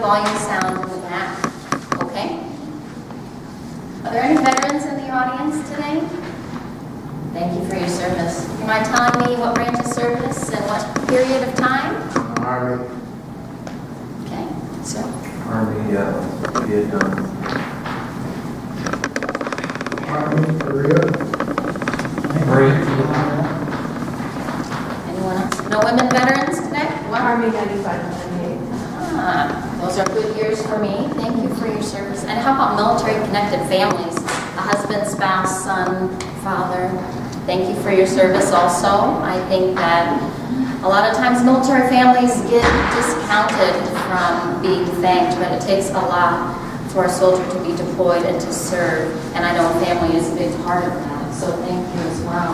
volume sound in the back. Okay? Are there any veterans in the audience today? Thank you for your service. Do you mind telling me what branch of service and what period of time? Army. Okay, sir. Army, Vietnam. Army, Korea. Anyone else? No women veterans today? Army 95 and 98. Those are good years for me. Thank you for your service. And how about military-connected families? A husband, spouse, son, father. Thank you for your service also. I think that a lot of times military families get discounted from being thanked, but it takes a lot for a soldier to be deployed and to serve. And I know family is a big part of that, so thank you as well.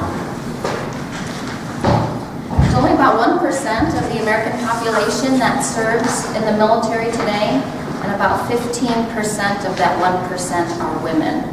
There's only about 1% of the American population that serves in the military today, and about 15% of that 1% are women.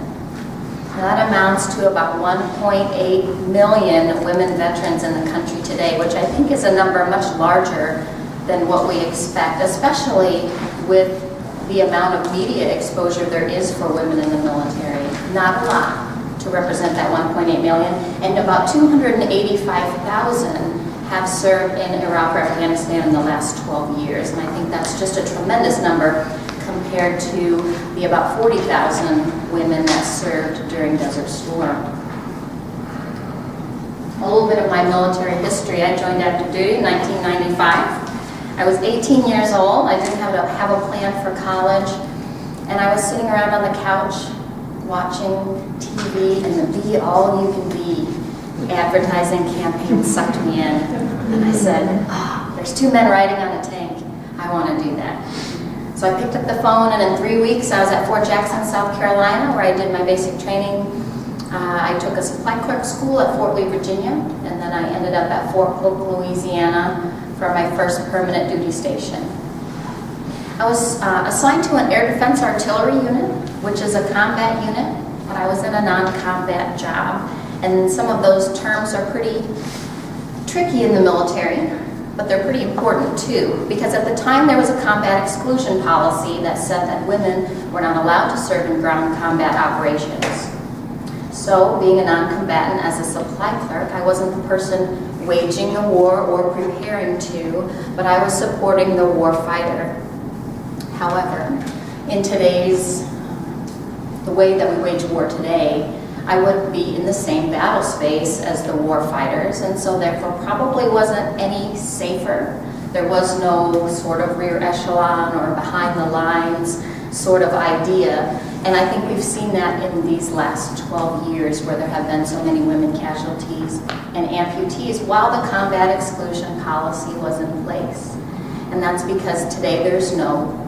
That amounts to about 1.8 million women veterans in the country today, which I think is a number much larger than what we expect, especially with the amount of media exposure there is for women in the military. Not a lot to represent that 1.8 million, and about 285,000 have served in Iraq or Afghanistan in the last 12 years, and I think that's just a tremendous number compared to the about 40,000 women that served during Desert Storm. A little bit of my military history. I joined active duty in 1995. I was 18 years old. I didn't have a plan for college, and I was sitting around on the couch watching TV, and the Be All You Can Be advertising campaign sucked me in. And I said, there's two men riding on a tank. I want to do that. So I picked up the phone, and in 3 weeks I was at Fort Jackson, South Carolina, where I did my basic training. I took a supply clerk school at Fort Lee, Virginia, and then I ended up at Fort Polk, Louisiana for my first permanent duty station. I was assigned to an air defense artillery unit, which is a combat unit, but I was in a non-combat job. And some of those terms are pretty tricky in the military, but they're pretty important too, because at the time there was a combat exclusion policy that said that women were not allowed to serve in ground combat operations. So, being a non-combatant as a supply clerk, I wasn't the person waging the war or preparing to, but I was supporting the war fighter. However, in the way that we wage war today, I wouldn't be in the same battle space as the war fighters, and so therefore probably wasn't any safer. There was no sort of rear echelon or behind the lines sort of idea, and I think we've seen that in these last 12 years where there have been so many women casualties and amputees while the combat exclusion policy was in place. And that's because today there's no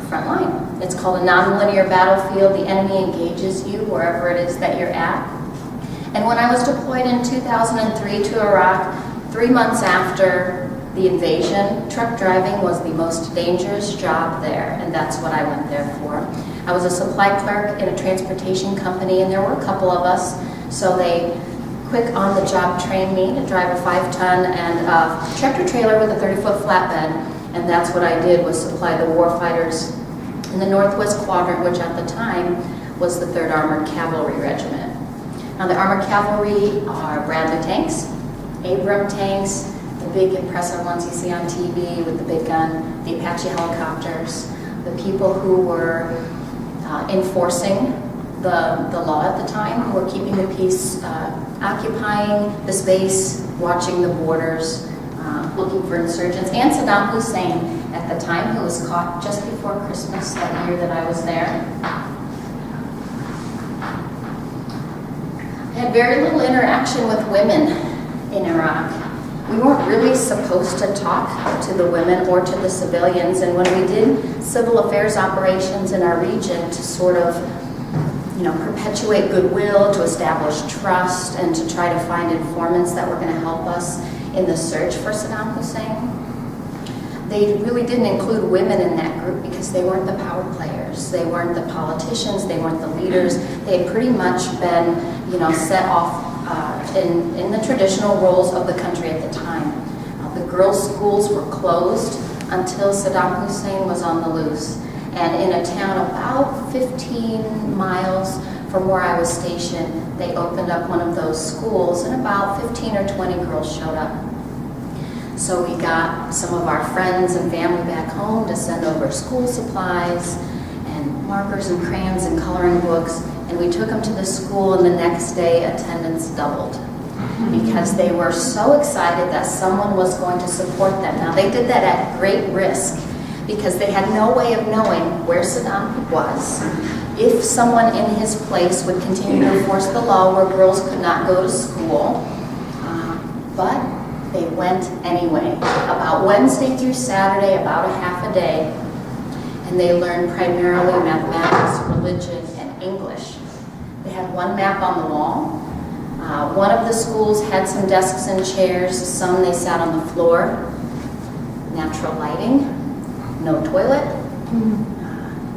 front line. It's called a non-linear battlefield. The enemy engages you wherever it is that you're at. And when I was deployed in 2003 to Iraq, 3 months after the invasion, truck driving was the most dangerous job there, and that's what I went there for. I was a supply clerk in a transportation company, and there were a couple of us, so they quick on-the-job trained me to drive a 5-ton and a tractor trailer with a 30-foot flatbed, and that's what I did, was supply the war fighters in the Northwest Quadrant, which at the time was the 3rd Armored Cavalry Regiment. Now the Armored Cavalry are Bradley tanks, Abram tanks, the big impressive ones you see on TV with the big gun, the Apache helicopters, the people who were enforcing the law at the time, who were keeping the peace, occupying the space, watching the borders, looking for insurgents, and Saddam Hussein at the time, who was caught just before Christmas that year that I was there. I had very little interaction with women in Iraq. We weren't really supposed to talk to the women or to the civilians, and when we did civil affairs operations in our region to sort of perpetuate goodwill, to establish trust, and to try to find informants that were going to help us in the search for Saddam Hussein, they really didn't include women in that group because they weren't the power players, they weren't the politicians, they weren't the leaders. They had pretty much been, set off in the traditional roles of the country at the time. The girls' schools were closed. until Saddam Hussein was on the loose. And in a town about 15 miles from where I was stationed, they opened up one of those schools, and about 15 or 20 girls showed up. So we got some of our friends and family back home to send over school supplies and markers and crayons and coloring books, and we took them to the school, and the next day attendance doubled because they were so excited that someone was going to support them. Now, they did that at great risk because they had no way of knowing where Saddam was, if someone in his place would continue to enforce the law where girls could not go to school, but they went anyway, about Wednesday through Saturday, about a half a day, and they learned primarily mathematics, religion, and English. They had one map on the wall. One of the schools had some desks and chairs, some they sat on the floor, natural lighting, no toilet,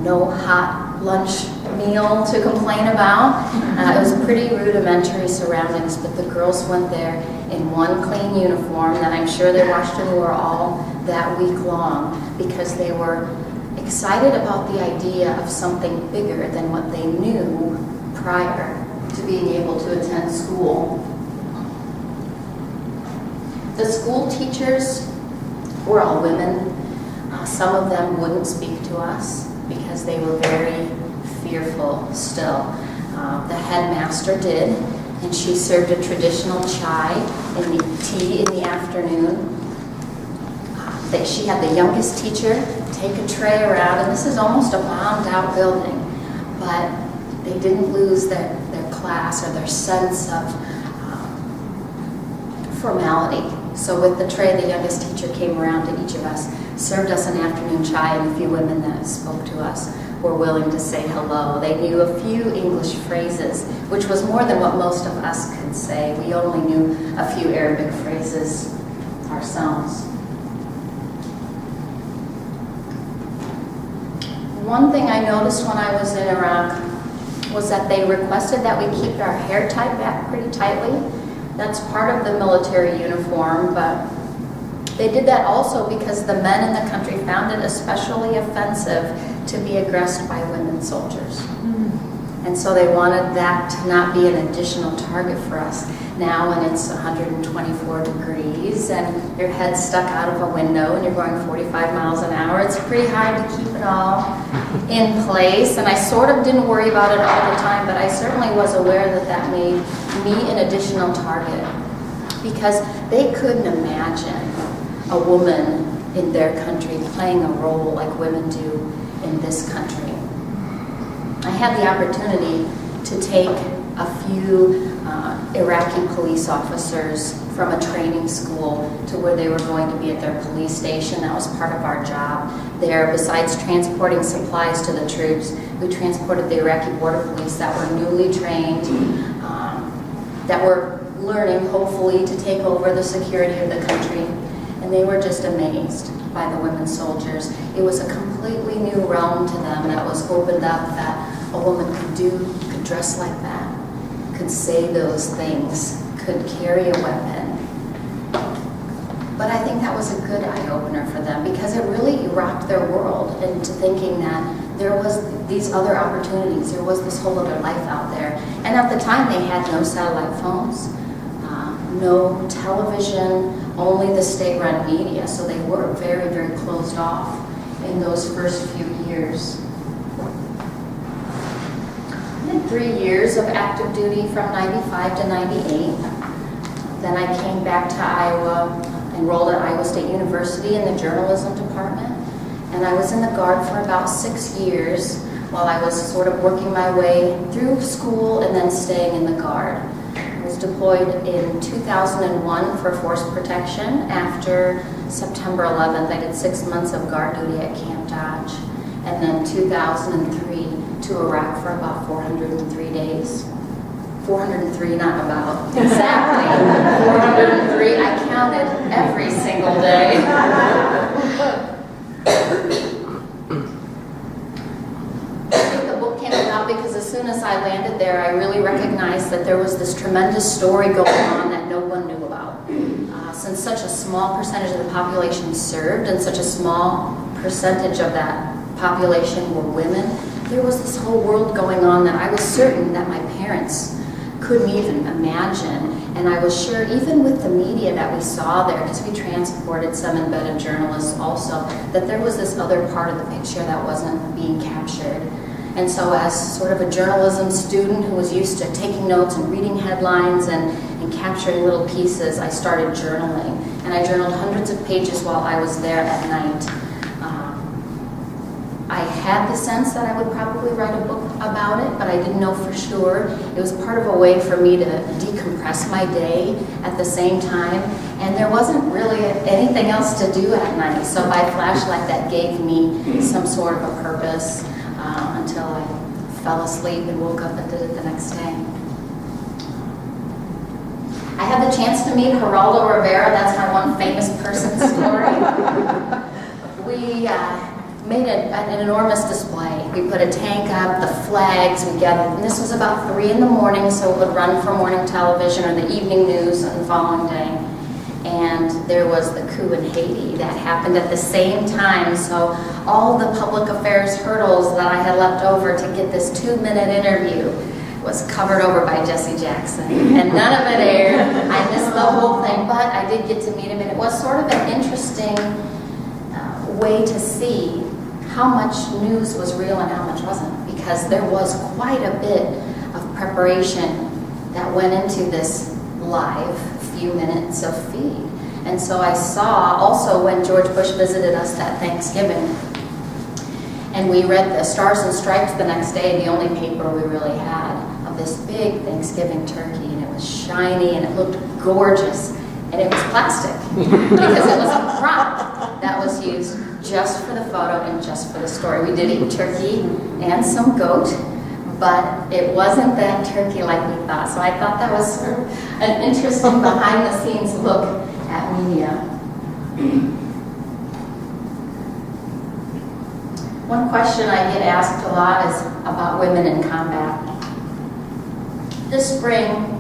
no hot lunch meal to complain about. It was pretty rudimentary surroundings, but the girls went there in one clean uniform that I'm sure they washed and wore all that week long because they were excited about the idea of something bigger than what they knew prior to being able to attend school. The school teachers were all women. Some of them wouldn't speak to us because they were very fearful still. The headmaster did, and she served a traditional chai in the tea in the afternoon. She had the youngest teacher take a tray around, and this is almost a bombed out building, but they didn't lose their class or their sense of formality. So with the tray, the youngest teacher came around to each of us, served us an afternoon chai, and a few women that spoke to us were willing to say hello. They knew a few English phrases, which was more than what most of us could say. We only knew a few Arabic phrases ourselves. One thing I noticed when I was in Iraq was that they requested that we keep our hair tied back pretty tightly. That's part of the military uniform, but they did that also because the men in the country found it especially offensive to be aggressed by women soldiers. And so they wanted that to not be an additional target for us. Now when it's 124 degrees and your head's stuck out of a window and you're going 45 miles an hour, it's pretty hard to keep it all in place. And I sort of didn't worry about it all the time, but I certainly was aware that that made me an additional target because they couldn't imagine a woman in their country playing a role like women do in this country. I had the opportunity to take a few Iraqi police officers from a training school to where they were going to be at their police station. That was part of our job there. Besides transporting supplies to the troops, we transported the Iraqi border police that were newly trained, that were learning, hopefully, to take over the security of the country. And they were just amazed by the women soldiers. It was a completely new realm to them that was opened up, that a woman could dress like that, could say those things, could carry a weapon. But I think that was a good eye-opener for them because it really rocked their world into thinking that there was these other opportunities, there was this whole other life out there. And at the time they had no satellite phones, no television, only the state-run media, so they were very, very closed off in those first few years. I did 3 years of active duty from 95 to 98. Then I came back to Iowa, enrolled at Iowa State University in the journalism department, and I was in the Guard for about 6 years while I was sort of working my way through school and then staying in the Guard. I was deployed in 2001 for force protection. After September 11th, I did 6 months of Guard duty at Camp Dodge, and then 2003 to Iraq for about 403 days. 403, not about, exactly 403. I counted every single day. I think the book came about because as soon as I landed there, I really recognized that there was this tremendous story going on that no one knew about. since such a small percentage of the population served and such a small percentage of that population were women, there was this whole world going on that I was certain that my parents couldn't even imagine. And I was sure, even with the media that we saw there, because we transported some embedded journalists also, that there was this other part of the picture that wasn't being captured. And so as sort of a journalism student who was used to taking notes and reading headlines and capturing little pieces, I started journaling. And I journaled hundreds of pages while I was there at night. I had the sense that I would probably write a book about it, but I didn't know for sure. It was part of a way for me to decompress my day at the same time, and there wasn't really anything else to do at night. So by flashlight, that gave me some sort of a purpose until I fell asleep and woke up and did it the next day. I had the chance to meet Geraldo Rivera. That's my one famous person story. We made an enormous display. We put a tank up, the flags, we gathered, and this was about 3 in the morning, so it would run for morning television or the evening news on the following day. And there was the coup in Haiti that happened at the same time, so all the public affairs hurdles that I had left over to get this 2-minute interview was covered over by Jesse Jackson, and none of it aired. I missed the whole thing, but I did get to meet him, and it was sort of an interesting way to see how much news was real and how much wasn't, because there was quite a bit of preparation that went into this live few minutes of feed. And so I saw also when George Bush visited us that Thanksgiving, and we read the Stars and Stripes the next day, the only paper we really had, of this big Thanksgiving turkey, and it was shiny and it looked gorgeous, and it was plastic because it was a prop that was used just for the photo and just for the story. We did eat turkey and some goat, but it wasn't that turkey like we thought. So I thought that was sort of an interesting behind-the-scenes look at media. One question I get asked a lot is about women in combat. This spring,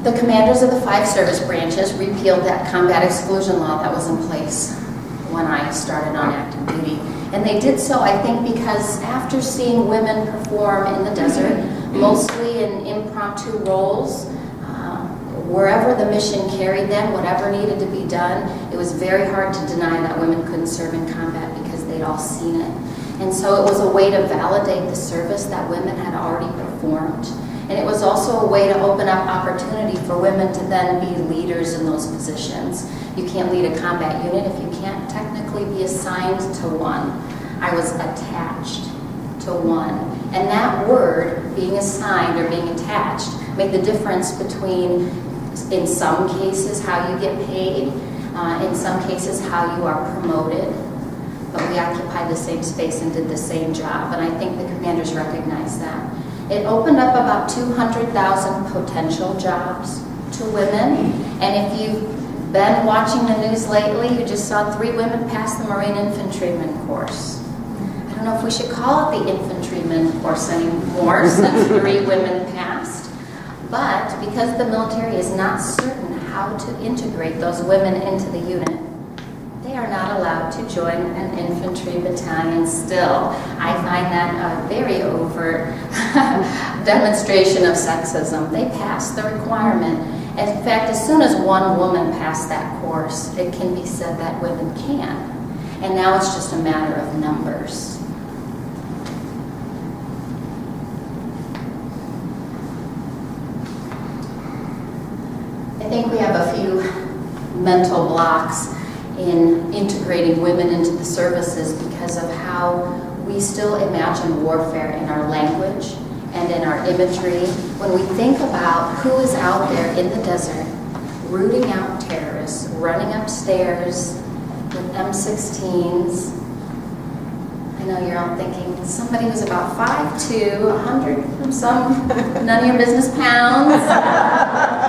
the commanders of the 5 service branches repealed that combat exclusion law that was in place when I started on active duty. And they did so, I think, because after seeing women perform in the desert, mostly in impromptu roles, wherever the mission carried them, whatever needed to be done, it was very hard to deny that women couldn't serve in combat because they'd all seen it. And so it was a way to validate the service that women had already performed. And it was also a way to open up opportunity for women to then be leaders in those positions. You can't lead a combat unit if you can't technically be assigned to one. I was attached to one. And that word, being assigned or being attached, made the difference between, in some cases, how you get paid, in some cases, how you are promoted. But we occupied the same space and did the same job. And I think the commanders recognized that. It opened up about 200,000 potential jobs to women. And if you've been watching the news lately, you just saw 3 women pass the Marine Infantryman course. I don't know if we should call it the Infantryman course anymore since 3 women passed. But because the military is not certain how to integrate those women into the unit, they are not allowed to join an infantry battalion still. I find that a very overt demonstration of sexism. They passed the requirement. And in fact, as soon as one woman passed that course, it can be said that women can. And now it's just a matter of numbers. I think we have a few mental blocks in integrating women into the services because of how we still imagine warfare in our language and in our imagery. When we think about who is out there in the desert rooting out terrorists, running upstairs with M16s, I know you're all thinking, somebody who's about 5'2", 100 and some none of your business pounds.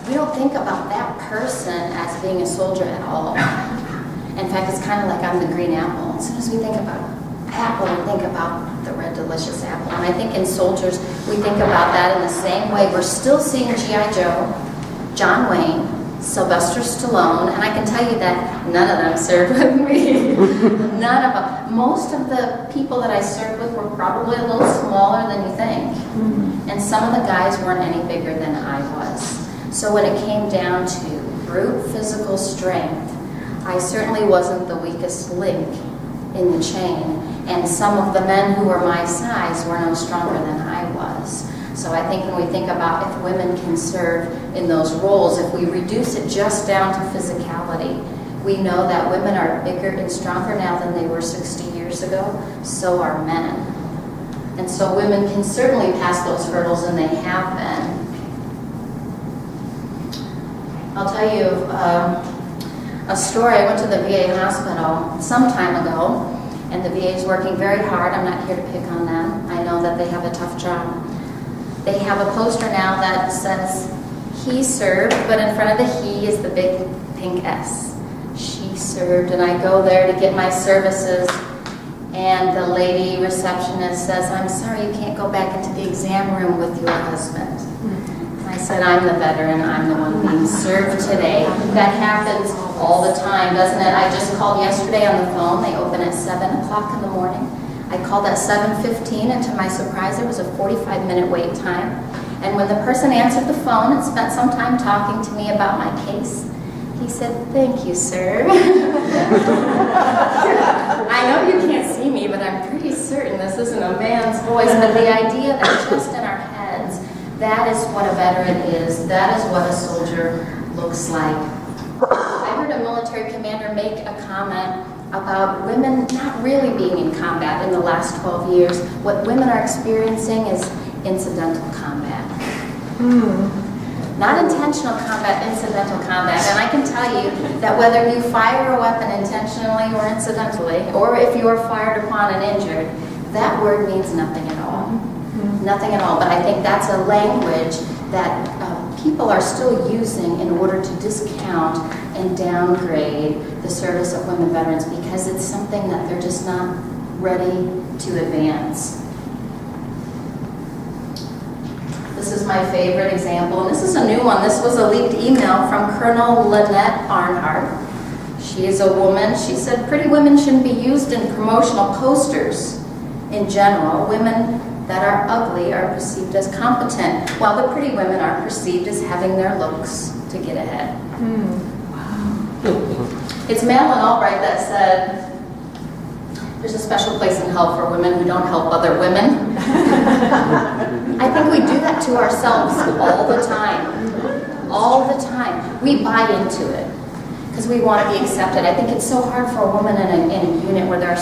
We don't think about that person as being a soldier at all. In fact, it's kind of like I'm the green apple. As soon as we think about apple, we think about the red delicious apple. And I think in soldiers, we think about that in the same way. We're still seeing G.I. Joe. John Wayne, Sylvester Stallone, and I can tell you that none of them served with me. None of them. Most of the people that I served with were probably a little smaller than you think. And some of the guys weren't any bigger than I was. So when it came down to brute physical strength, I certainly wasn't the weakest link in the chain. And some of the men who were my size were no stronger than I was. So I think when we think about if women can serve in those roles, if we reduce it just down to physicality, we know that women are bigger and stronger now than they were 60 years ago. So are men. And so women can certainly pass those hurdles, and they have been. I'll tell you a story. I went to the VA hospital some time ago, and the VA is working very hard. I'm not here to pick on them. I know that they have a tough job. They have a poster now that says, he served, but in front of the he is the big pink S. She served, and I go there to get my services, and the lady receptionist says, I'm sorry, you can't go back into the exam room with your husband. I said, I'm the veteran, I'm the one being served today. That happens all the time, doesn't it? I just called yesterday on the phone. They open at 7 o'clock in the morning. I called at 7:15, and to my surprise, there was a 45-minute wait time. And when the person answered the phone and spent some time talking to me about my case, he said, thank you, sir. I know you can't see me, but I'm pretty certain this isn't a man's voice. But the idea that just in our heads, that is what a veteran is. That is what a soldier looks like. I heard a military commander make a comment about women not really being in combat in the last 12 years. What women are experiencing is incidental combat. Not intentional combat, incidental combat. And I can tell you that whether you fire a weapon intentionally or incidentally, or if you are fired upon and injured, that word means nothing at all. Nothing at all. But I think that's a language that people are still using in order to discount and downgrade the service of women veterans, because it's something that they're just not ready to advance. This is my favorite example, and this is a new one. This was a leaked email from Colonel Lynette Arnhart. She is a woman. She said, pretty women shouldn't be used in promotional posters in general. Women that are ugly are perceived as competent, while the pretty women are perceived as having their looks to get ahead. It's Madeleine Albright that said, there's a special place in hell for women who don't help other women. I think we do that to ourselves all the time. All the time. We buy into it because we want to be accepted. I think it's so hard for a woman in a unit where there are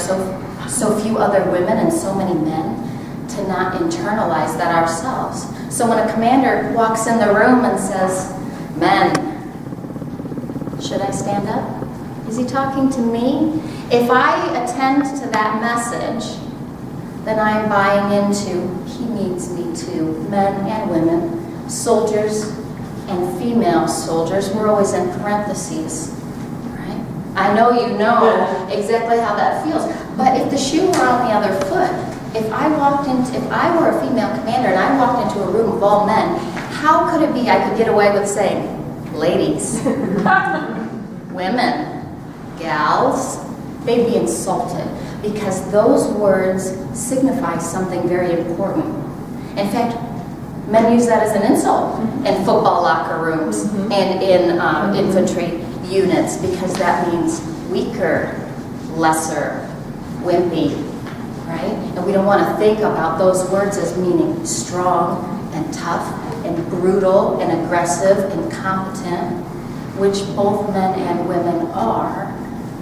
so few other women and so many men to not internalize that ourselves. So when a commander walks in the room and says, men, should I stand up? Is he talking to me? If I attend to that message, then I'm buying into he needs me too. Men and women, soldiers and female soldiers. We're always in parentheses, right? I know you know exactly how that feels. But if the shoe were on the other foot, if I were a female commander and I walked into a room of all men, how could it be I could get away with saying, ladies, women, gals? They'd be insulted because those words signify something very important. In fact, men use that as an insult in football locker rooms and in infantry units, because that means weaker, lesser, wimpy, right? And we don't want to think about those words as meaning strong and tough and brutal and aggressive and competent, which both men and women are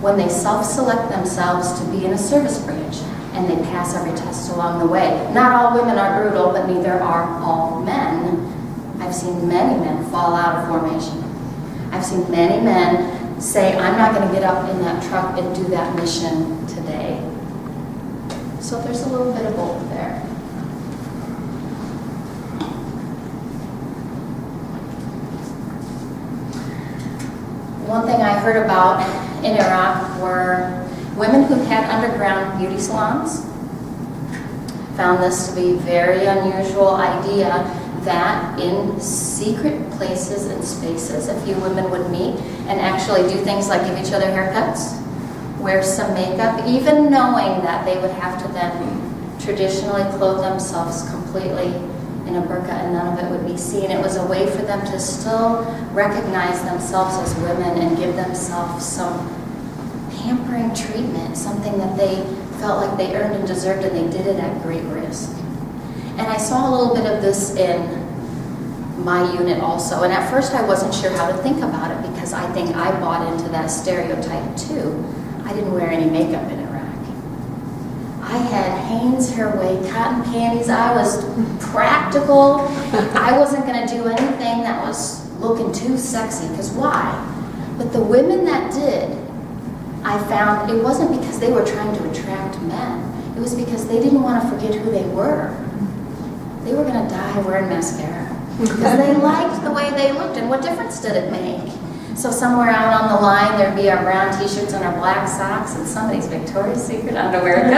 when they self-select themselves to be in a service branch and they pass every test along the way. Not all women are brutal, but neither are all men. I've seen many men fall out of formation. I've seen many men say, I'm not going to get up in that truck and do that mission today. So there's a little bit of both there. One thing I heard about in Iraq were women who had underground beauty salons. Found this to be a very unusual idea that in secret places and spaces, a few women would meet and actually do things like give each other haircuts, wear some makeup, even knowing that they would have to then traditionally clothe themselves completely in a burqa and none of it would be seen. It was a way for them to still recognize themselves as women and give themselves some pampering treatment, something that they felt like they earned and deserved, and they did it at great risk. And I saw a little bit of this in my unit also, and at first I wasn't sure how to think about it because I think I bought into that stereotype too. I didn't wear any makeup in Iraq. I had Hanes Hairway cotton panties. I was practical. I wasn't going to do anything that was looking too sexy, because why? But the women that did, I found it wasn't because they were trying to attract men. It was because they didn't want to forget who they were. They were going to die wearing mascara because they liked the way they looked, and what difference did it make? So somewhere out on the line, there'd be our brown t-shirts and our black socks and somebody's Victoria's Secret underwear.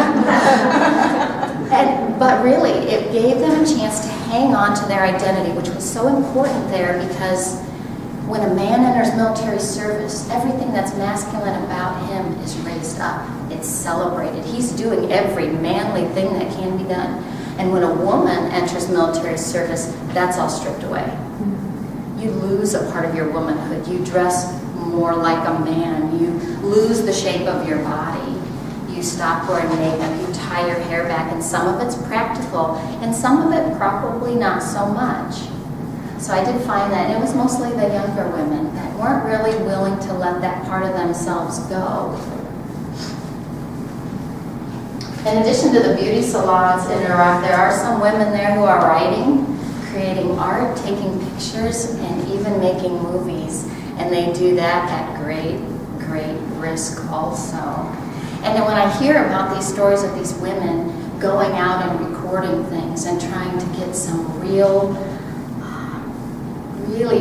But really, it gave them a chance to hang on to their identity, which was so important there, because when a man enters military service, everything that's masculine about him is raised up. It's celebrated. He's doing every manly thing that can be done. And when a woman enters military service, that's all stripped away. You lose a part of your womanhood. You dress more like a man. You lose the shape of your body. You stop wearing makeup. You tie your hair back, and some of it's practical, and some of it probably not so much. So I did find that, and it was mostly the younger women that weren't really willing to let that part of themselves go. In addition to the beauty salons in Iraq, there are some women there who are writing, creating art, taking pictures, and even making movies. And they do that at great, great risk also. And then when I hear about these stories of these women going out and recording things and trying to get some really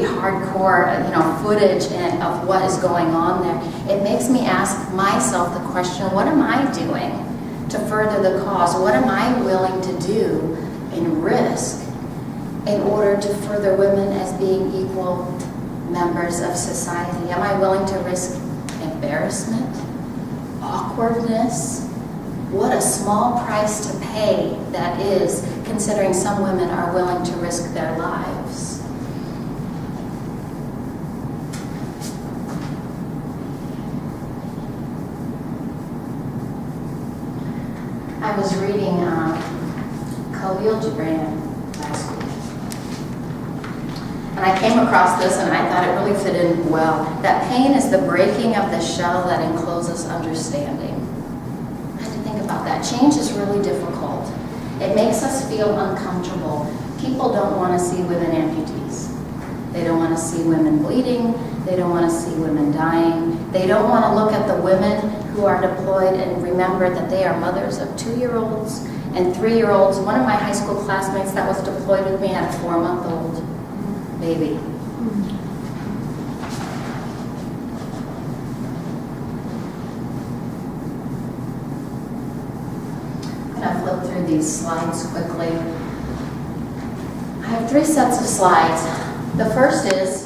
hardcore, footage of what is going on there, it makes me ask myself the question, what am I doing to further the cause? What am I willing to do in risk in order to further women as being equal members of society? Am I willing to risk embarrassment, awkwardness? What a small price to pay that is, considering some women are willing to risk their lives. I was reading Khalil Gibran last week, and I came across this and I thought it really fit in well. That pain is the breaking of the shell that encloses understanding. I had to think about that. Change is really difficult. It makes us feel uncomfortable. People don't want to see women amputees. They don't want to see women bleeding. They don't want to see women dying. They don't want to look at the women who are deployed and remember that they are mothers of 2-year-olds and 3-year-olds. One of my high school classmates that was deployed with me had a 4-month-old baby. I'm going to flip through these slides quickly. I have 3 sets of slides. The first is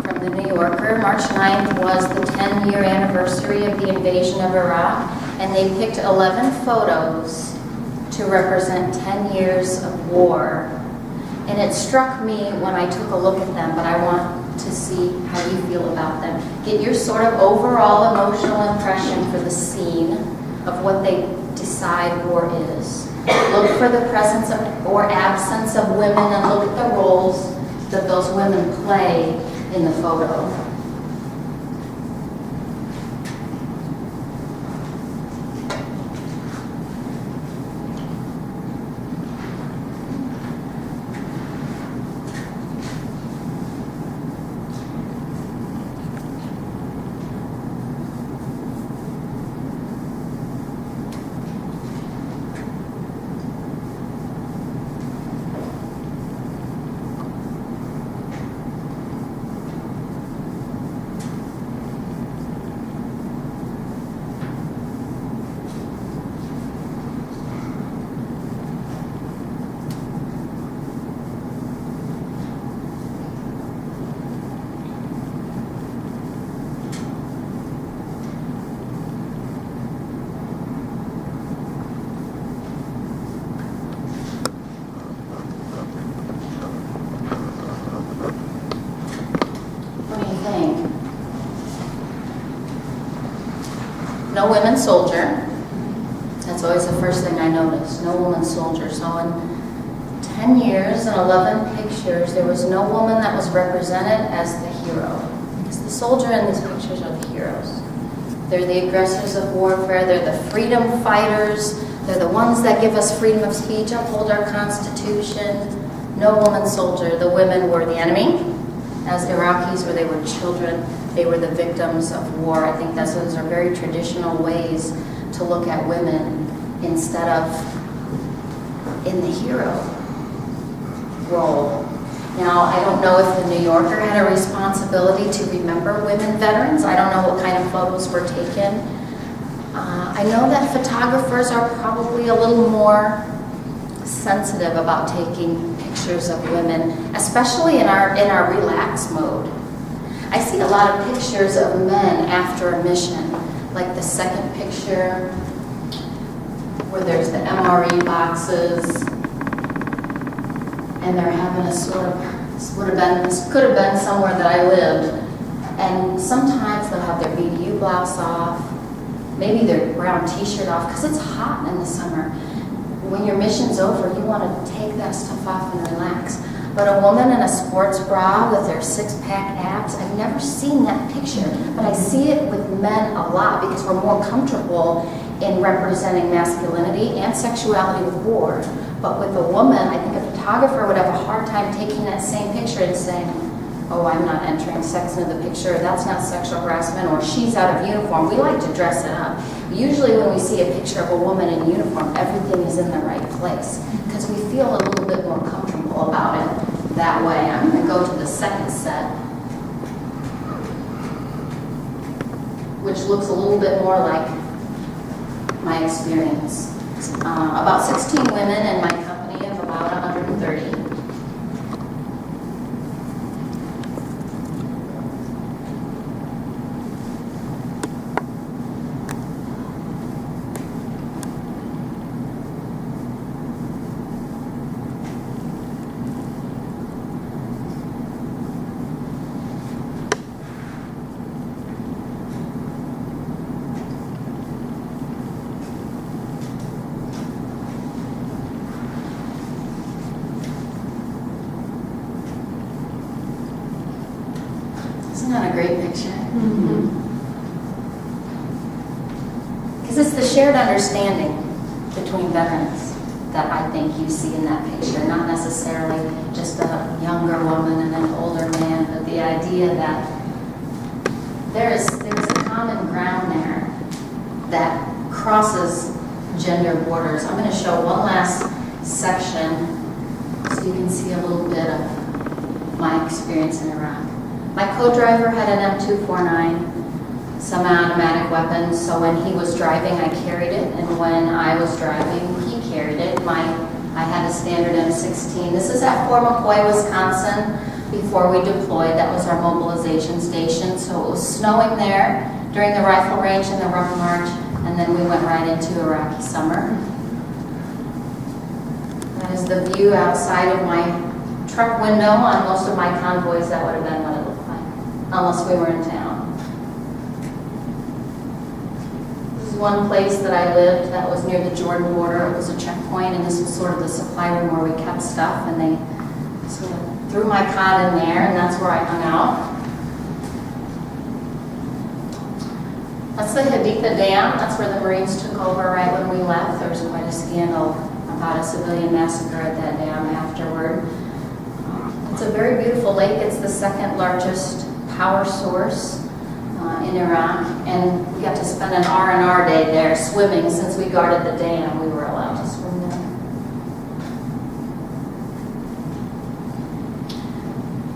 from the New Yorker. March 9th was the 10-year anniversary of the invasion of Iraq, and they picked 11 photos to represent 10 years of war. And it struck me when I took a look at them, but I want to see how you feel about them. Get your sort of overall emotional impression for the scene of what they decide war is. Look for the presence or absence of women, and look at the roles that those women play in the photo. no women soldier. That's always the first thing I noticed, no woman soldier. So in 10 years and 11 pictures, there was no woman that was represented as the hero. Because the soldier in these pictures are the heroes. They're the aggressors of warfare, they're the freedom fighters, they're the ones that give us freedom of speech, uphold our Constitution. No woman soldier. The women were the enemy, as Iraqis, where they were children. They were the victims of war. I think those are very traditional ways to look at women instead of in the hero role. Now, I don't know if the New Yorker had a responsibility to remember women veterans. I don't know what kind of photos were taken. I know that photographers are probably a little more sensitive about taking pictures of women, especially in our relaxed mode. I see a lot of pictures of men after a mission, like the second picture where there's the MRE boxes and they're having a sort of, this could have been somewhere that I lived, and sometimes they'll have their BDU blouse off, maybe their brown t-shirt off, because it's hot in the summer. When your mission's over, you want to take that stuff off and relax. But a woman in a sports bra with their six-pack abs, I've never seen that picture, but I see it with men a lot because we're more comfortable in representing masculinity and sexuality with war. But with a woman, I think a photographer would have a hard time taking that same picture and saying, oh, I'm not entering sex into the picture, that's not sexual harassment, or she's out of uniform. We like to dress it up. Usually when we see a picture of a woman in uniform, everything is in the right place because we feel a little bit more comfortable about it that way. I'm going to go to the second set, which looks a little bit more like my experience. About 16 women in my company of about 130. Isn't that a great picture? Because it's the shared understanding between veterans that I think you see in that picture, not necessarily just a younger woman and an older man, but the idea that there's a common ground there that crosses gender borders. I'm going to show one last section so you can see a little bit of my experience in Iraq. My co-driver had an M249 semi-automatic weapon, so when he was driving, I carried it, and when I was driving, he carried it. I had a standard M16. This is at Fort McCoy, Wisconsin, before we deployed. That was our mobilization station, so it was snowing there during the rifle range and the rough march, and then we went right into Iraqi summer. That is the view outside of my truck window. On most of my convoys, that would have been what it looked like, unless we were in town. This is one place that I lived that was near the Jordan border. It was a checkpoint, and this was sort of the supply room where we kept stuff, and they sort of threw my cot in there, and that's where I hung out. That's the Haditha Dam. That's where the Marines took over right when we left. There was quite a scandal about a civilian massacre at that dam afterward. It's a very beautiful lake. It's the second largest power source in Iraq, and we got to spend an R&R day there swimming. Since we guarded the dam, we were allowed to swim there.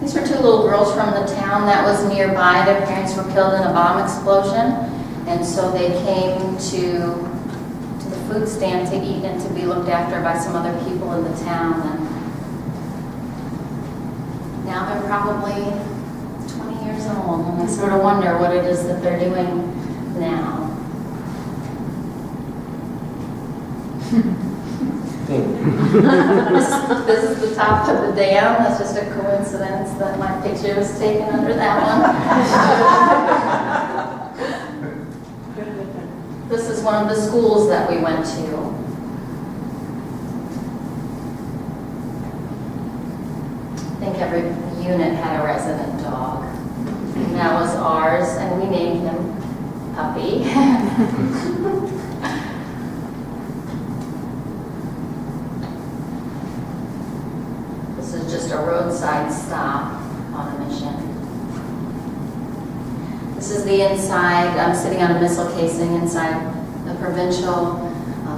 These were two little girls from the town that was nearby. Their parents were killed in a bomb explosion, and so they came to the food stand to eat and to be looked after by some other people in the town. And now they're probably 20 years old, and I sort of wonder what it is that they're doing now. This is the top of the dam. That's just a coincidence that my picture was taken under that one. This is one of the schools that we went to. I think every unit had a resident dog. And that was ours, and we named him Puppy. This is just a roadside stop on a mission. This is the inside. I'm sitting on a missile casing inside the provincial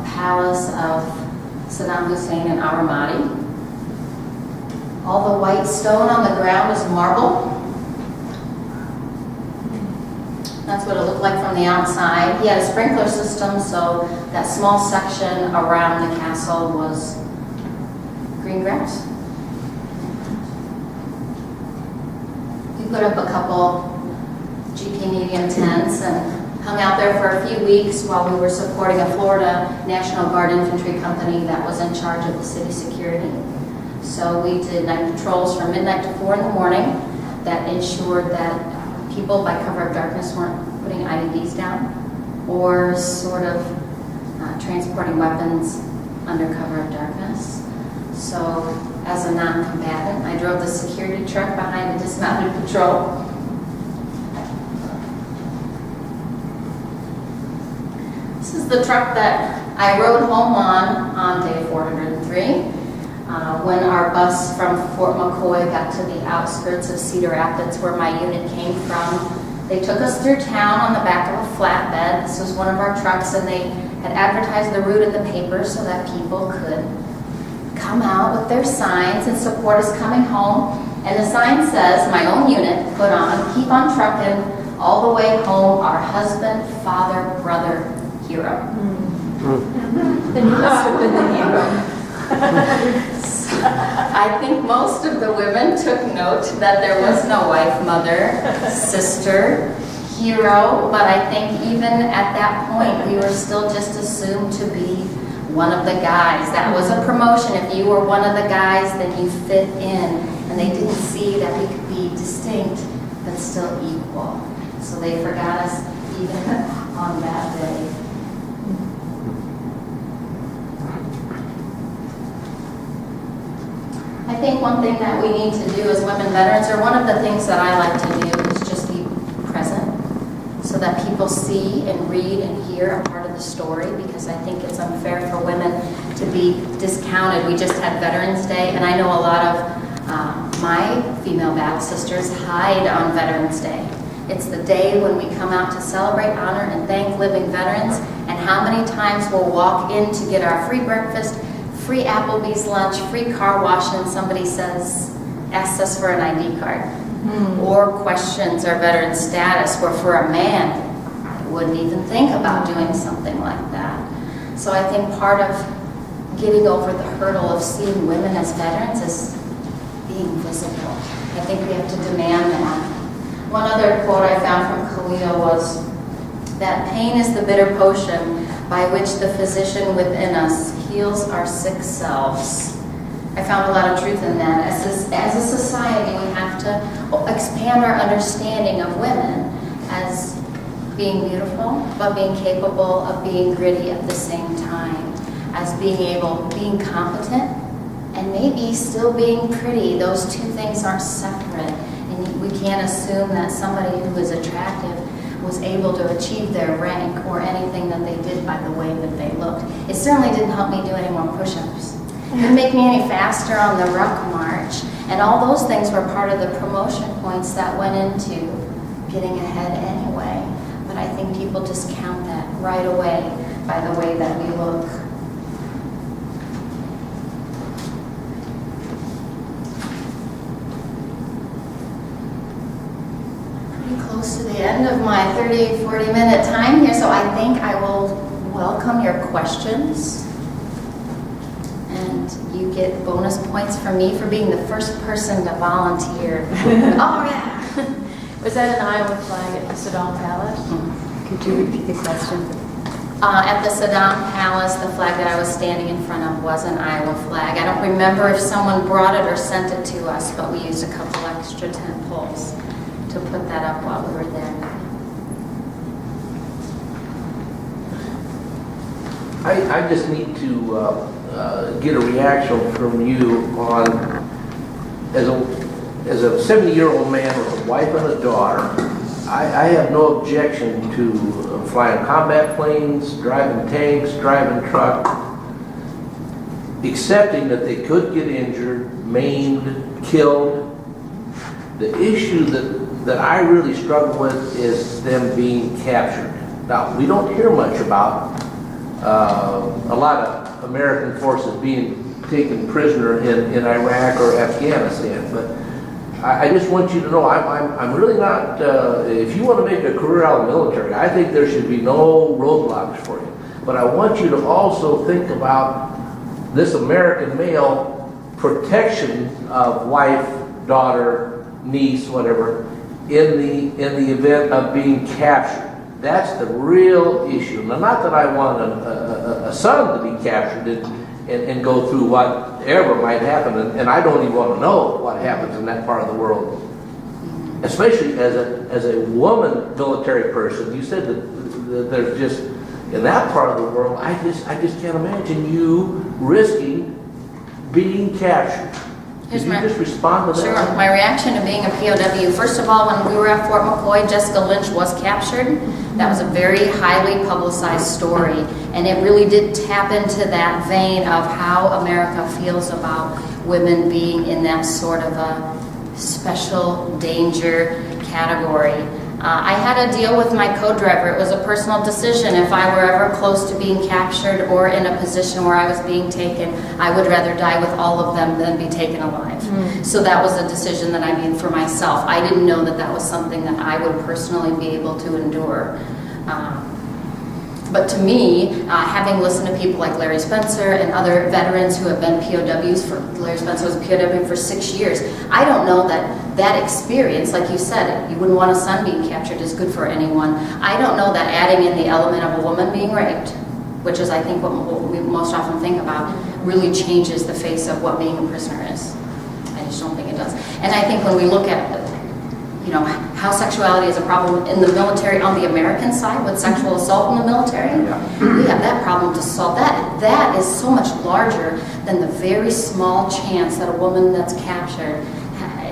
palace of Saddam Hussein in Ramadi. All the white stone on the ground is marble. That's what it looked like from the outside. He had a sprinkler system, so that small section around the castle was green grass. We put up a couple GP medium tents and hung out there for a few weeks while we were supporting a Florida National Guard infantry company that was in charge of the city security. So we did night patrols from midnight to 4 in the morning that ensured that people by cover of darkness weren't putting IEDs down or sort of transporting weapons under cover of darkness. So as a non-combatant, I drove the security truck behind the dismounted patrol. This is the truck that I rode home on day 403. When our bus from Fort McCoy got to the outskirts of Cedar Rapids, where my unit came from, they took us through town on the back of a flatbed. This was one of our trucks, and they had advertised the route in the paper so that people could come out with their signs and support us coming home. And the sign says, my own unit put on, keep on trucking all the way home, our husband, father, brother, hero. Then you must have been the hero. I think most of the women took note that there was no wife, mother, sister, hero, but I think even at that point we were still just assumed to be one of the guys. That was a promotion. If you were one of the guys, then you fit in, and they didn't see that we could be distinct but still equal. So they forgot us even on that day. I think one thing that we need to do as women veterans, or one of the things that I like to do, is just be present so that people see and read and hear a part of the story, because I think it's unfair for women to be discounted. We just had Veterans Day, and I know a lot of my female battle sisters hide on Veterans Day. It's the day when we come out to celebrate, honor, and thank living veterans, and how many times we'll walk in to get our free breakfast, free Applebee's lunch, free car wash, and somebody asks us for an ID card. Or questions our veteran status, where for a man, I wouldn't even think about doing something like that. So I think part of getting over the hurdle of seeing women as veterans is being visible. I think we have to demand that. One other quote I found from Khalil was that pain is the bitter potion by which the physician within us heals our sick selves. I found a lot of truth in that. As a society, we have to expand our understanding of women as being beautiful, but being capable of being gritty at the same time, as being competent, and maybe still being pretty. Those two things aren't separate, and we can't assume that somebody who is attractive was able to achieve their rank or anything that they did by the way that they looked. It certainly didn't help me do any more push-ups. It didn't make me any faster on the ruck march. And all those things were part of the promotion points that went into getting ahead anyway. But I think people discount that right away by the way that we look. Close to the end of my 40 minute time here, so I think I will welcome your questions. And you get bonus points from me for being the first person to volunteer. Oh, yeah. Was that an Iowa flag at the Saddam Palace? Could you repeat the question? At the Saddam Palace, the flag that I was standing in front of was an Iowa flag. I don't remember if someone brought it or sent it to us, but we used a couple extra tent poles to put that up while we were there. I just need to get a reaction from you on, as a 70-year-old man with a wife and a daughter, I have no objection to flying combat planes, driving tanks, driving truck, accepting that they could get injured, maimed, killed. The issue that I really struggle with is them being captured. Now, we don't hear much about a lot of American forces being taken prisoner in Iraq or Afghanistan, but I just want you to know I'm really not, if you want to make a career out of the military, I think there should be no roadblocks for you. But I want you to also think about this American male protection of wife, daughter, niece, whatever, in the event of being captured. That's the real issue. Now, not that I want a son to be captured and go through whatever might happen, and I don't even want to know what happens in that part of the world. Especially as a woman military person, you said that there's just, in that part of the world, I just can't imagine you risking being captured. Could you just respond to that? Sure. My reaction to being a POW, first of all, when we were at Fort McCoy, Jessica Lynch was captured. That was a very highly publicized story, and it really did tap into that vein of how America feels about women being in that sort of a special danger category. I had a deal with my co-driver. It was a personal decision. If I were ever close to being captured or in a position where I was being taken, I would rather die with all of them than be taken alive. So that was a decision that I made for myself. I didn't know that that was something that I would personally be able to endure. But to me, having listened to people like Larry Spencer and other veterans who have been POWs Larry Spencer was a POW for 6 years, I don't know that experience, like you said, you wouldn't want a son being captured is good for anyone. I don't know that adding in the element of a woman being raped, which is I think what we most often think about, really changes the face of what being a prisoner is. I just don't think it does. And I think when we look at how sexuality is a problem in the military on the American side with sexual assault in the military, we have that problem to solve. That is so much larger than the very small chance that a woman that's captured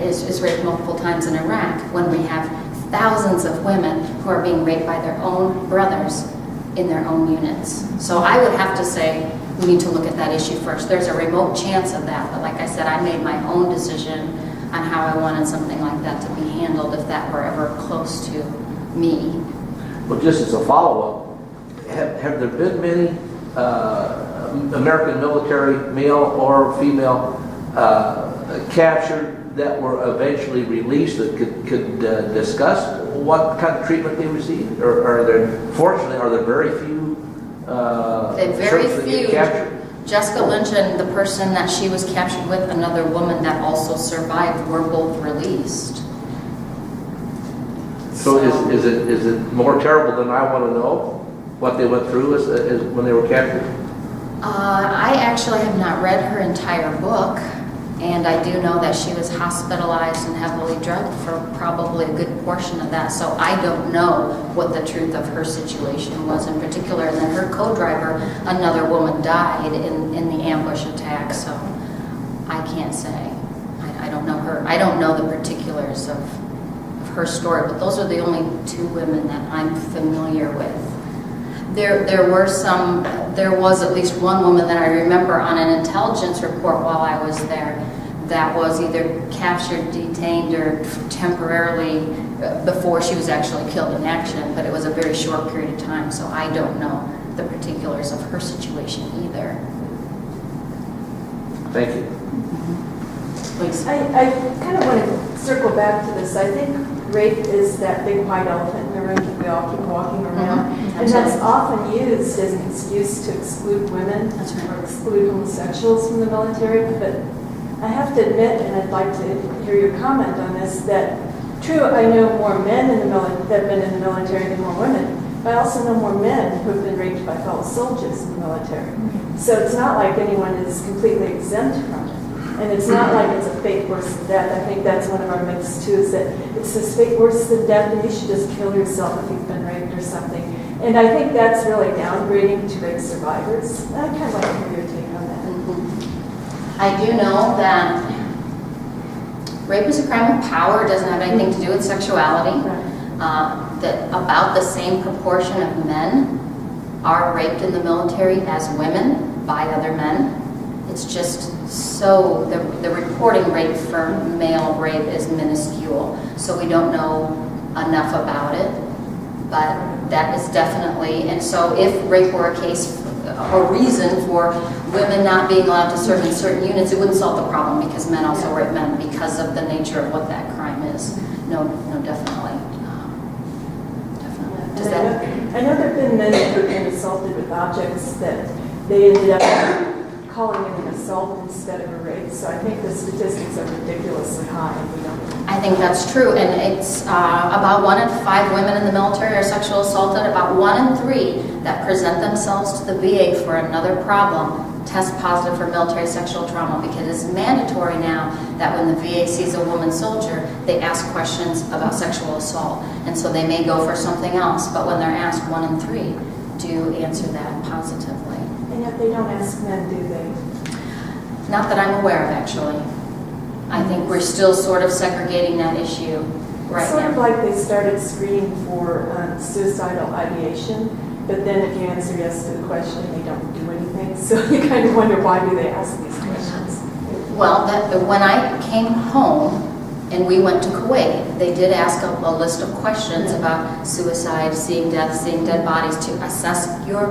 is raped multiple times in Iraq, when we have thousands of women who are being raped by their own brothers in their own units. So I would have to say we need to look at that issue first. There's a remote chance of that, but like I said, I made my own decision on how I wanted something like that to be handled if that were ever close to me. Well, just as a follow-up, have there been many American military, male or female, captured that were eventually released that could discuss what kind of treatment they received? Or are there very few Very few. captured? Jessica Lynch and the person that she was captured with, another woman that also survived, were both released. So is it more terrible than I want to know what they went through as when they were captured? I actually have not read her entire book, and I do know that she was hospitalized and heavily drugged for probably a good portion of that, so I don't know what the truth of her situation was in particular. And then her co-driver, another woman, died in the ambush attack, so I can't say. I don't know her. I don't know the particulars of her story, but those are the only two women that I'm familiar with. There was at least one woman that I remember on an intelligence report while I was there that was either captured, detained, or temporarily before she was actually killed in action, but it was a very short period of time, so I don't know the particulars of her situation either. Thank you. Please. I kind of want to circle back to this. I think rape is that big white elephant in the room that we all keep walking around. And that's often used as an excuse to exclude women or exclude homosexuals from the military. But I have to admit, and I'd like to hear your comment on this, that true, I know more men that have been in the military than more women, but I also know more men who have been raped by fellow soldiers in the military. So it's not like anyone is completely exempt from it. And it's not like it's a fate worse than death. I think that's one of our myths too, is that it's this fate worse than death and you should just kill yourself if you've been raped or something. And I think that's really downgrading to rape survivors. I'd kind of like to hear your take on that. I do know that rape is a crime of power. It doesn't have anything to do with sexuality. That about the same proportion of men are raped in the military as women by other men. It's just so, the reporting rate for male rape is minuscule, so we don't know enough about it, but that is definitely, and so if rape were a case, a reason for women not being allowed to serve in certain units, it wouldn't solve the problem because men also rape men because of the nature of what that crime is. No, definitely. Definitely. Does that? I know there have been men who have been assaulted with objects that they ended up calling it an assault instead of a rape. So I think the statistics are ridiculously high. We don't. I think that's true, and it's about 1 in 5 women in the military are sexually assaulted. About 1 in 3 that present themselves to the VA for another problem test positive for military sexual trauma, because it's mandatory now that when the VA sees a woman soldier, they ask questions about sexual assault, and so they may go for something else, but when they're asked, 1 in 3 do answer that positively. And yet they don't ask men, do they? Not that I'm aware of, actually. I think we're still sort of segregating that issue right Sort now. of like they started screening for suicidal ideation, but then if you answer yes to the question, they don't do anything. So you kind of wonder, why do they ask these questions? Well, when I came home and we went to Kuwait, they did ask a list of questions about suicide, seeing death, seeing dead bodies to assess your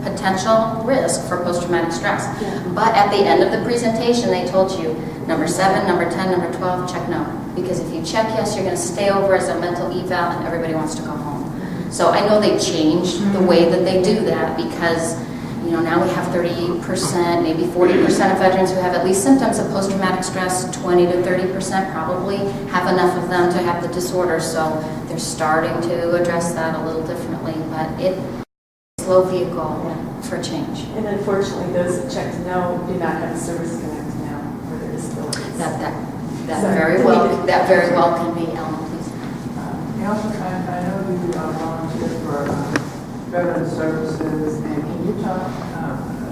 potential risk for post-traumatic stress. Yeah. But at the end of the presentation, they told you, number 7, number 10, number 12, check no. Because if you check yes, you're going to stay over as a mental eval and everybody wants to go home. So I know they changed the way that they do that because, you know, now we have 38%, maybe 40% of veterans who have at least symptoms of post-traumatic stress. 20 to 30% probably have enough of them to have the disorder. So they're starting to address that a little differently, but it's a slow vehicle for change. And unfortunately, those that checked no do not have service connect now for their disabilities. That Sorry. very well can be, Ellen, please. I know you volunteer for veteran services, and can you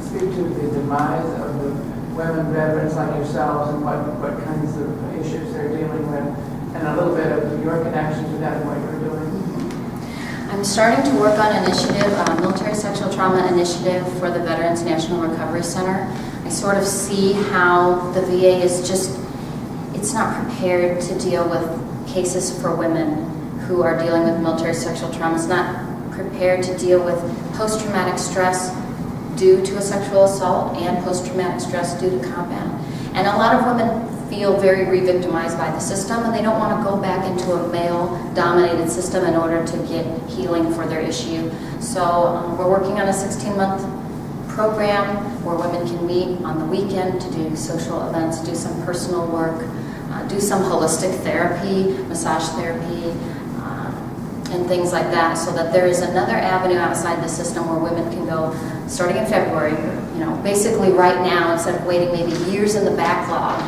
speak to the demise of the women veterans like yourselves and what kinds of issues they're dealing with, and a little bit of your connection to that and what you're doing? I'm starting to work on an initiative, a military sexual trauma initiative for the Veterans National Recovery Center. I sort of see how the VA is just, it's not prepared to deal with cases for women who are dealing with military sexual trauma. It's not prepared to deal with post-traumatic stress due to a sexual assault and post-traumatic stress due to combat. And a lot of women feel very re-victimized by the system, and they don't want to go back into a male-dominated system in order to get healing for their issue. So we're working on a 16-month program where women can meet on the weekend to do social events, do some personal work, do some holistic therapy, massage therapy, and things like that, so that there is another avenue outside the system where women can go starting in February. You know, basically right now, instead of waiting maybe years in the backlog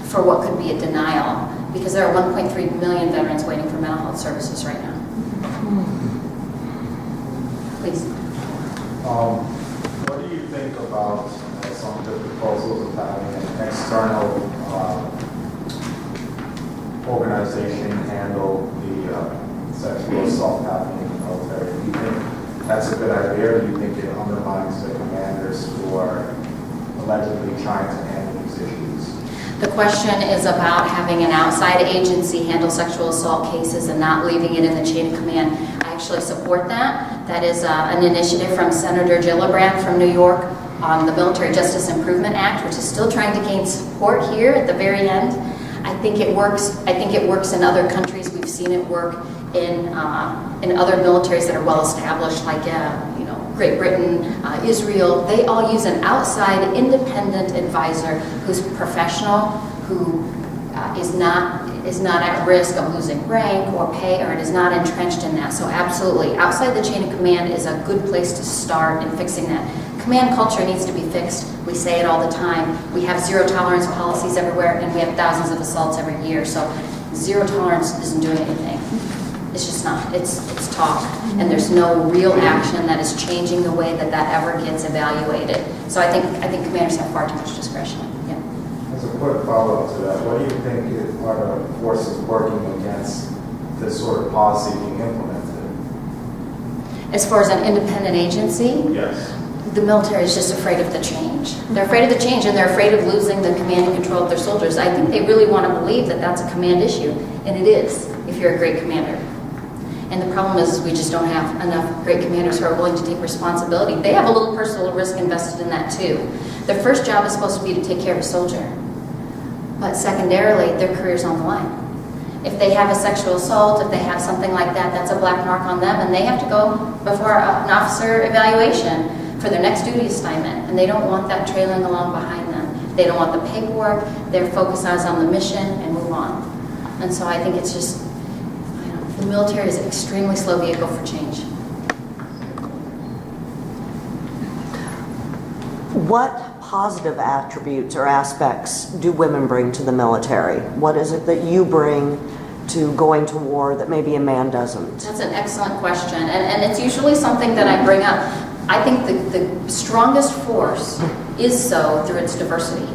for what could be a denial, because there are 1.3 million veterans waiting for mental health services right now. Please. What do you think about some of the proposals of having an external organization handle the sexual assault happening in the military? Do you think that's a good idea, or do you think it undermines the commanders who are allegedly trying to handle these issues? The question is about having an outside agency handle sexual assault cases and not leaving it in the chain of command. I actually support that. That is an initiative from Senator Gillibrand from New York on the Military Justice Improvement Act, which is still trying to gain support here at the very end. I think it works. I think it works in other countries. We've seen it work in other militaries that are well established, like Great Britain, Israel. They all use an outside independent advisor who's professional, who is not at risk of losing rank or pay, or is not entrenched in that. So absolutely, outside the chain of command is a good place to start in fixing that. Command culture needs to be fixed. We say it all the time. We have zero tolerance policies everywhere, and we have thousands of assaults every year. So zero tolerance isn't doing anything. It's just not. It's talk, and there's no real action that is changing the way that ever gets evaluated. So I think commanders have far too much discretion. Yeah. As a quick follow-up to that, what do you think are the forces working against this sort of policy being implemented? As far as an independent agency, Yes. the military is just afraid of the change. They're afraid of the change, and they're afraid of losing the command and control of their soldiers. I think they really want to believe that that's a command issue, and it is if you're a great commander. And the problem is we just don't have enough great commanders who are willing to take responsibility. They have a little personal risk invested in that too. Their first job is supposed to be to take care of a soldier. But secondarily, their career's on the line. If they have a sexual assault, if they have something like that, that's a black mark on them, and they have to go before an officer evaluation for their next duty assignment, and they don't want that trailing along behind them. They don't want the paperwork. Their focus is on the mission and move on. And so I think it's just, the military is an extremely slow vehicle for change. What positive attributes or aspects do women bring to the military? What is it that you bring to going to war that maybe a man doesn't? That's an excellent question, and it's usually something that I bring up. I think the strongest force is so through its diversity.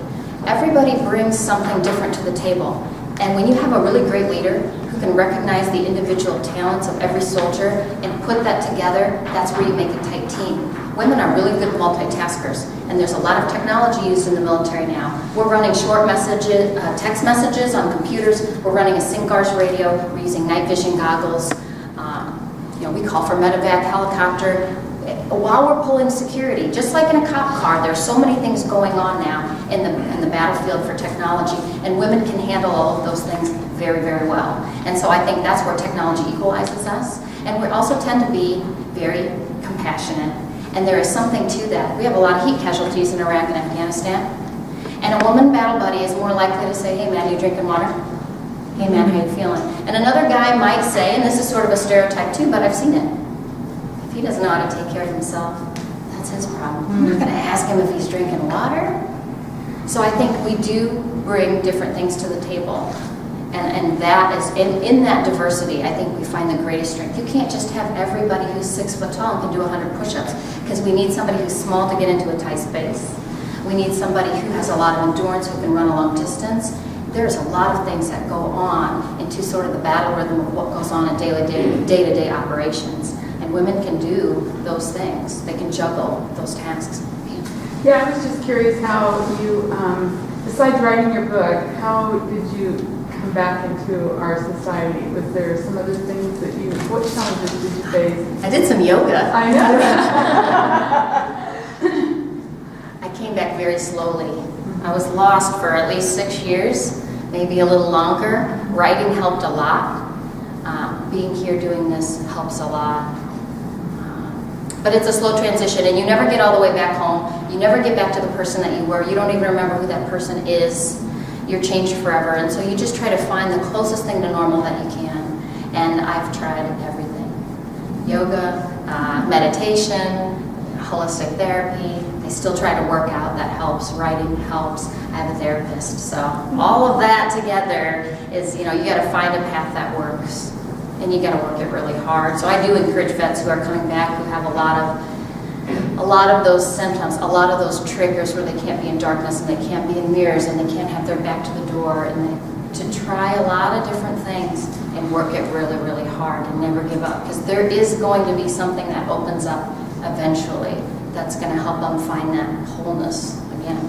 Everybody brings something different to the table, and when you have a really great leader who can recognize the individual talents of every soldier and put that together, that's where you make a tight team. Women are really good multitaskers, and there's a lot of technology used in the military now. We're running short messages, text messages on computers. We're running a SINCGARS radio. We're using night vision goggles. We call for medevac helicopter. While we're pulling security, just like in a cop car, there's so many things going on now in the battlefield for technology, and women can handle all of those things very, very well. And so I think that's where technology equalizes us. And we also tend to be very compassionate. And there is something to that. We have a lot of heat casualties in Iraq and Afghanistan. And a woman battle buddy is more likely to say, hey man, you drinking water? Hey man, how you feeling? And another guy might say, and this is sort of a stereotype too, but I've seen it. If he doesn't know how to take care of himself, that's his problem. I'm not going to ask him if he's drinking water. So I think we do bring different things to the table. And that is, in that diversity, I think we find the greatest strength. You can't just have everybody who's 6 foot tall and can do 100 push-ups, because we need somebody who's small to get into a tight space. We need somebody who has a lot of endurance, who can run a long distance. There's a lot of things that go on into sort of the battle rhythm of what goes on in day-to-day operations. And women can do those things. They can juggle those tasks. Yeah, I was just curious how you, besides writing your book, how did you come back into our society? Was there some other things that what challenges did you face? I did some yoga. I know. I came back very slowly. I was lost for at least 6 years, maybe a little longer. Writing helped a lot. Being here doing this helps a lot. But it's a slow transition, and you never get all the way back home. You never get back to the person that you were. You don't even remember who that person is. You're changed forever, and so you just try to find the closest thing to normal that you can. And I've tried everything. Yoga, meditation, holistic therapy. I still try to work out. That helps. Writing helps. I have a therapist. So all of that together is, you got to find a path that works. And you got to work it really hard. So I do encourage vets who are coming back who have a lot of those symptoms, a lot of those triggers where they can't be in darkness and they can't be in mirrors and they can't have their back to the door, and to try a lot of different things and work it really, really hard and never give up, because there is going to be something that opens up eventually that's going to help them find that wholeness again.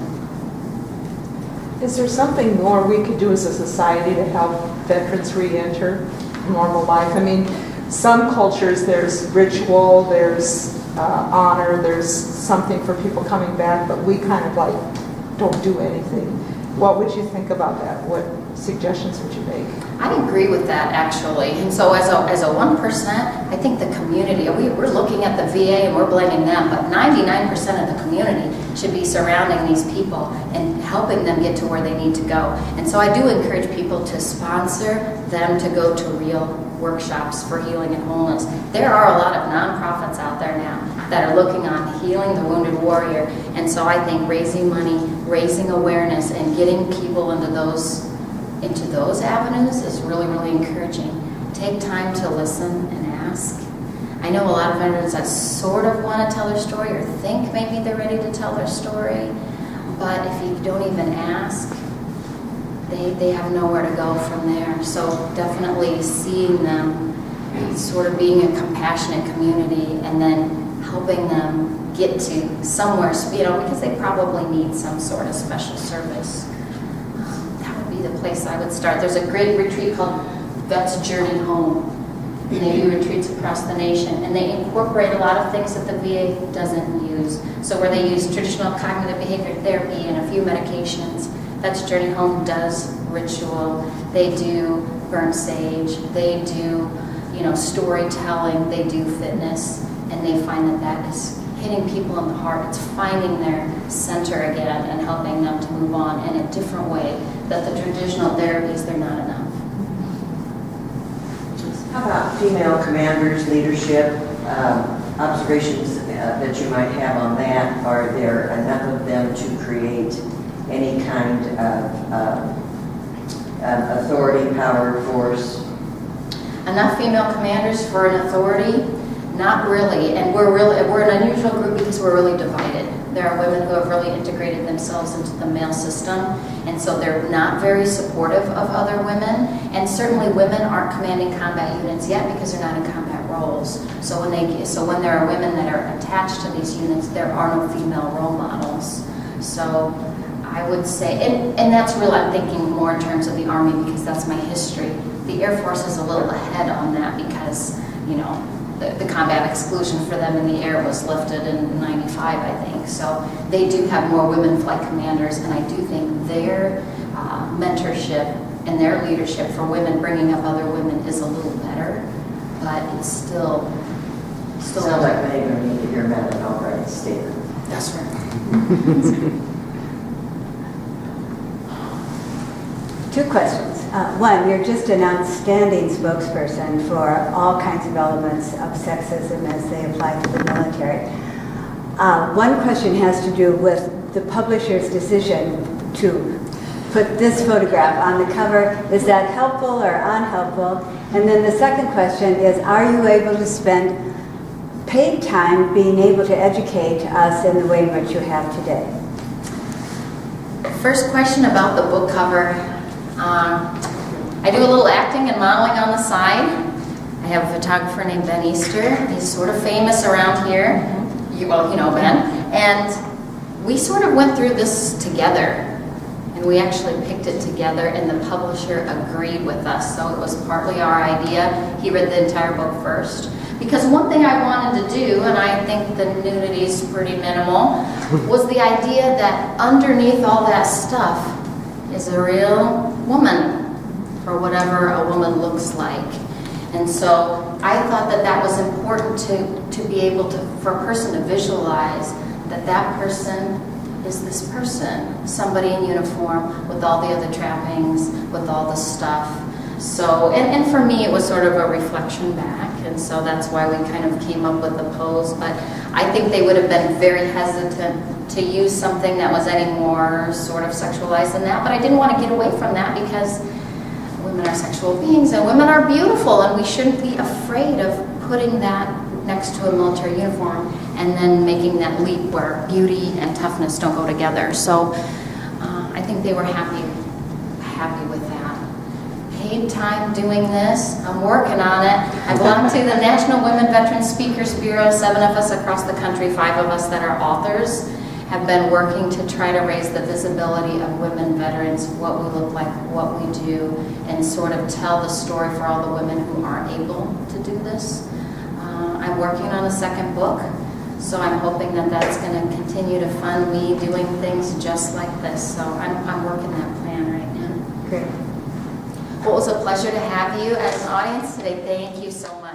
Is there something more we could do as a society to help veterans re-enter normal life? I mean, some cultures there's ritual, there's honor, there's something for people coming back, but we kind of don't do anything. What would you think about that? What suggestions would you make? I agree with that, actually. And so as a 1%, I think the community, we're looking at the VA and we're blaming them, but 99% of the community should be surrounding these people and helping them get to where they need to go. And so I do encourage people to sponsor them to go to real workshops for healing and wholeness. There are a lot of nonprofits out there now that are looking on healing the wounded warrior. And so I think raising money, raising awareness, and getting people into those avenues is really, really encouraging take time to listen and ask. I know a lot of veterans that sort of want to tell their story or think maybe they're ready to tell their story, but if you don't even ask, they have nowhere to go from there. So definitely seeing them, sort of being a compassionate community, and then helping them get to somewhere, because they probably need some sort of special service. That would be the place I would start. There's a great retreat called Vets Journey Home. And they do retreats across the nation, and they incorporate a lot of things that the VA doesn't use. So where they use traditional cognitive behavior therapy and a few medications, Vets Journey Home does ritual. They do burn sage. They do, storytelling. They do fitness, and they find that that is hitting people in the heart. It's finding their center again and helping them to move on in a different way. That the traditional therapies, they're not enough. How about female commanders, leadership, observations that you might have on that? Are there enough of them to create any kind of authority, power, force? Enough female commanders for an authority? Not really, and we're an unusual group because we're really divided. There are women who have really integrated themselves into the male system, and so they're not very supportive of other women, and certainly women aren't commanding combat units yet because they're not in combat roles. So when there are women that are attached to these units, there are no female role models. So I would say, and that's real, I'm thinking more in terms of the Army because that's my history. The Air Force is a little ahead on that because, the combat exclusion for them in the air was lifted in 95, I think. So they do have more women flight commanders, and I do think their mentorship and their leadership for women, bringing up other women, is a little better, but it's still Sounds like many are going to need to hear Madeleine Albright's statement. That's right. 2 questions. One, you're just an outstanding spokesperson for all kinds of elements of sexism as they apply to the military. One question has to do with the publisher's decision to put this photograph on the cover. Is that helpful or unhelpful? And then the second question is, are you able to spend paid time being able to educate us in the way in which you have today? First question about the book cover. I do a little acting and modeling on the side. I have a photographer named Ben Easter. He's sort of famous around here. You know Ben. And we sort of went through this together. And we actually picked it together, and the publisher agreed with us. So it was partly our idea. He read the entire book first. Because one thing I wanted to do, and I think the nudity is pretty minimal, was the idea that underneath all that stuff is a real woman, or whatever a woman looks like. And so I thought that that was important to be able to, for a person to visualize that that person is this person, somebody in uniform with all the other trappings, with all the stuff. So, and for me, it was sort of a reflection back, and so that's why we kind of came up with the pose. But I think they would have been very hesitant to use something that was any more sort of sexualized than that. But I didn't want to get away from that because women are sexual beings and women are beautiful, and we shouldn't be afraid of putting that next to a military uniform and then making that leap where beauty and toughness don't go together. So I think they were happy with that. Paid time doing this. I'm working on it. I belong to the National Women Veteran Speakers Bureau. 7 of us across the country, 5 of us that are authors, have been working to try to raise the visibility of women veterans, what we look like, what we do, and sort of tell the story for all the women who aren't able to do this. I'm working on a 2nd book, so I'm hoping that that's going to continue to fund me doing things just like this. So I'm working that plan right now. Great. Well, it was a pleasure to have you as an audience today. Thank you so much.